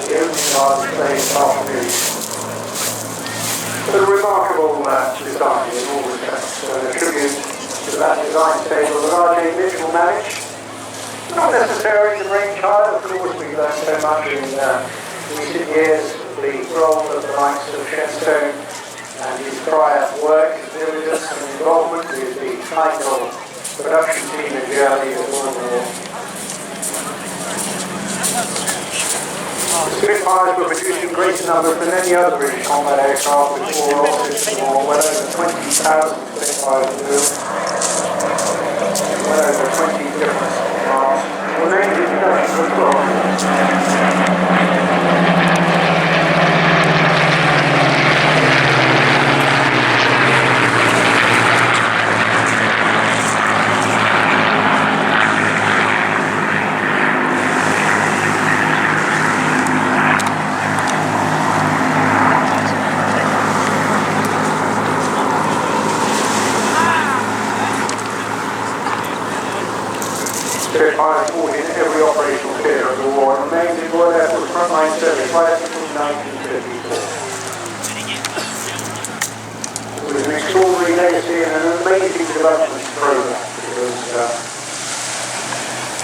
the opening of our display this afternoon. It's a remarkable design in all respects, a tribute to that design stable that R.J. Mitchell managed. Not necessarily the brainchild, of course, we've learned so much in recent years, the role of the likes of Shenstone and his prior work, his diligence and involvement with the final production team in Germany before the war. The Spitfires were producing greater numbers than any other British combat aircraft before or after the war. Well over 20,000 Spitfires were built. Well over 20 different marks. Were named in production as well. Spitfire fought in every operational theatre of the war and remained in Royal Air Force frontline service right up until 1954. It was an extraordinary legacy and an amazing development program because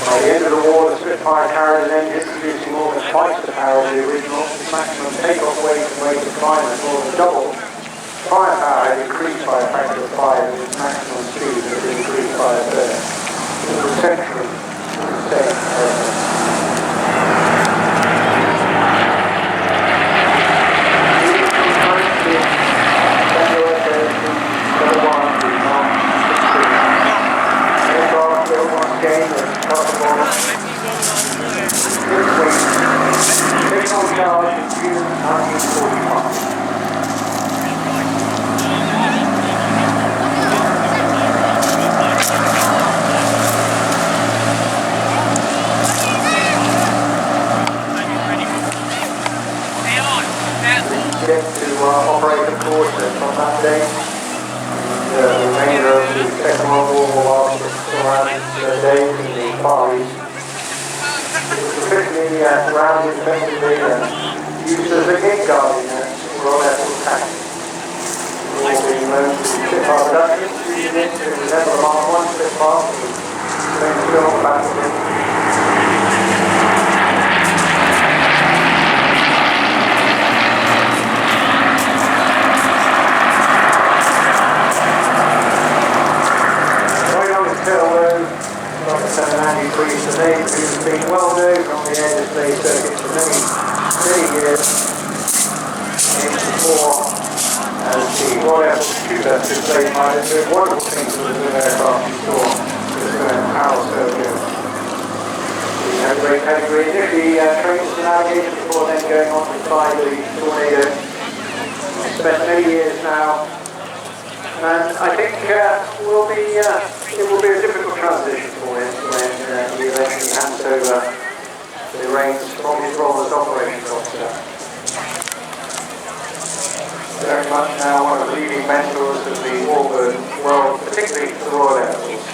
by the end of the war the Spitfire carried an engine producing more than twice the power of the original. Its maximum takeoff weight and rate of climb had more than double. Firepower had increased by a factor of 5 and its maximum speed had increased by a third. It was essentially the same purpose. Aircraft built once again with possible taken on charge in June 1945. To operate, of course, from that day. The remainder of the Second World War lasted around days in the Far East. It was officially grounded effectively and used as a gate guard in Royal Air Force tanks. All being known to Spitfire production, using it to resemble the Mark I Spitfire, then still on the battlefield. Andy Priest, the name who's been well known on the air display circuit for many years. Came before as the Royal Air Force tutor displayed pilot, doing wonderful things with the aircraft you saw with the power circuit. He had a great pedigree. Initially trained as a navigator before then going on to fly the Tornado. Spent many years now. And I think it will be a difficult transition for him when he eventually hands over the reins from his role as operations officer. Very much now one of the leading mentors of the warbird world, particularly for the Royal Air Force.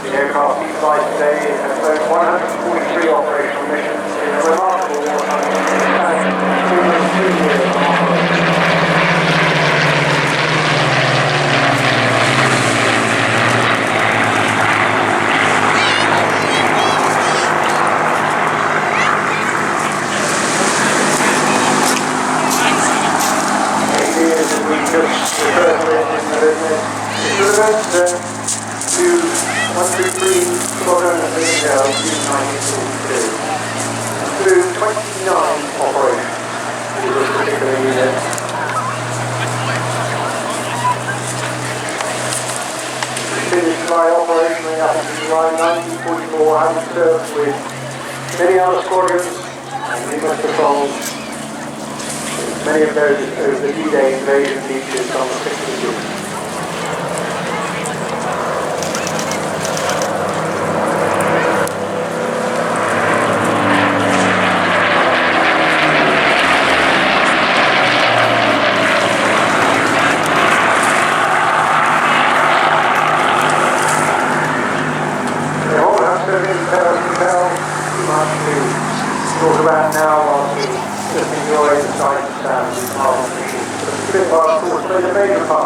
The aircraft he flies today has flown 143 operational missions in a remarkable wartime almost 2 years of operation. Just referred to it in the business. It refers to 133 Squadron of the Intel in 1942 through 29 operations with this particular unit. Finished fly operationally up until July 1944, having served with many other squadrons and numerous patrols. Many of those over the D-Day invasion beaches on the 6th of June. The whole house of intel too much to sort around now whilst we just enjoy the sight and sound of the Spitfire, of course, play the major part.